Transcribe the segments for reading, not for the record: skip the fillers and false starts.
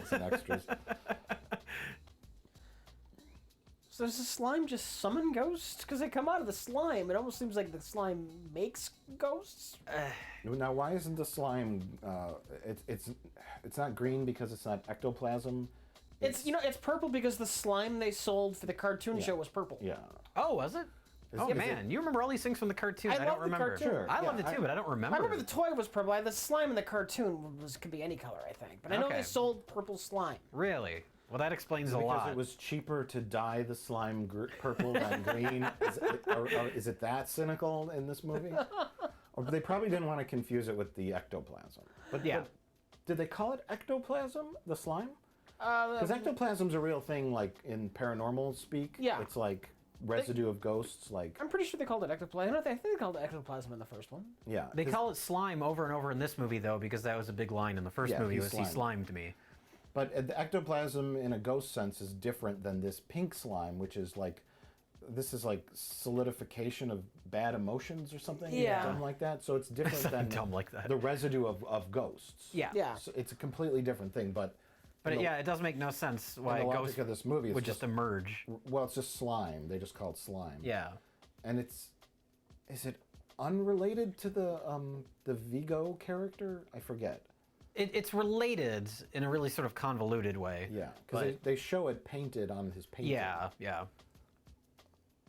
Some extras. So does the slime just summon ghosts? Because they come out of the slime. It almost seems like the slime makes ghosts. Now, why isn't the slime? It's not green because it's not ectoplasm. It's purple because the slime they sold for the cartoon show was purple. Yeah. Oh, was it? Oh, man. You remember all these things from the cartoon. I don't love the remember. cartoon. Sure. I loved it too, but I don't remember. I remember the toy was purple. The slime in the cartoon could be any color, I think. But I know they sold purple slime. Really? Well, that explains a lot. Because it was cheaper to dye the slime purple than green. Is it that cynical in this movie? Or they probably didn't want to confuse it with the ectoplasm. But did they call it ectoplasm, the slime? Because ectoplasm's a real thing, like in paranormal speak. Yeah. It's like residue of ghosts. Like I'm pretty sure they called it ectoplasm. I think they called it ectoplasm in the first one. Yeah. They call it slime over and over in this movie, though, because that was a big line in the first movie. He slimed me. But the ectoplasm, in a ghost sense, is different than this pink slime, which is like, this is like solidification of bad emotions or something. Yeah. Something like that. So it's different than dumb like that. the residue of ghosts. Yeah. Yeah. So it's a completely different thing, but it does make no sense why the a logic ghost of this movie would just emerge. Well, it's just slime. They just call it slime. Yeah. And is it unrelated to the Vigo character? I forget. It's related in a really sort of convoluted way. Yeah, because they show it painted on his painting. Yeah.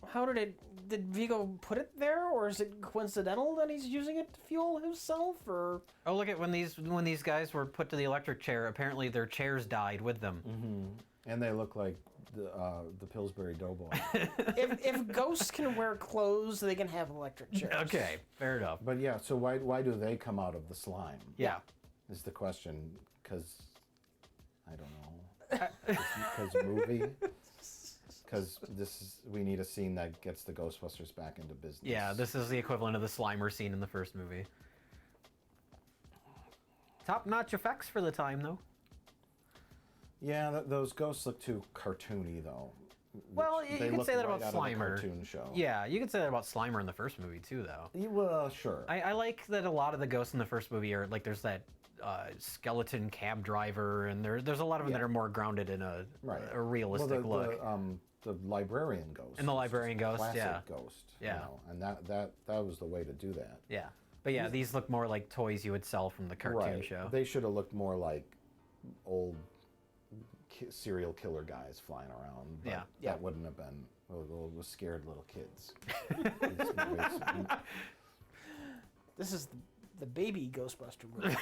How did Vigo put it there, or is it coincidental that he's using it to fuel himself, or? Oh, look at when these guys were put to the electric chair. Apparently, their chairs died with them. Mm-hmm. And they look like the Pillsbury Doughboy. if ghosts can wear clothes, they can have electric chairs. Okay, fair enough. But yeah, so why do they come out of the slime? Yeah. Is the question, because, I don't know, because movie? Because we need a scene that gets the Ghostbusters back into business. Yeah, this is the equivalent of the Slimer scene in the first movie. Top-notch effects for the time, though. Yeah, those ghosts look too cartoony, though. Well, you could say that about Slimer. Cartoon show. Yeah, you could say that about Slimer in the first movie, too, though. Well, sure. I like that a lot of the ghosts in the first movie are, like, there's that skeleton cab driver, and there's a lot of them that are more grounded in a realistic look. The librarian ghost. And the librarian ghost, classic ghost. Yeah. And that was the way to do that. Yeah. But yeah, these look more like toys you would sell from the cartoon show. They should have looked more like old serial killer guys flying around. But that wouldn't have been with scared little kids. This is the baby Ghostbuster movie.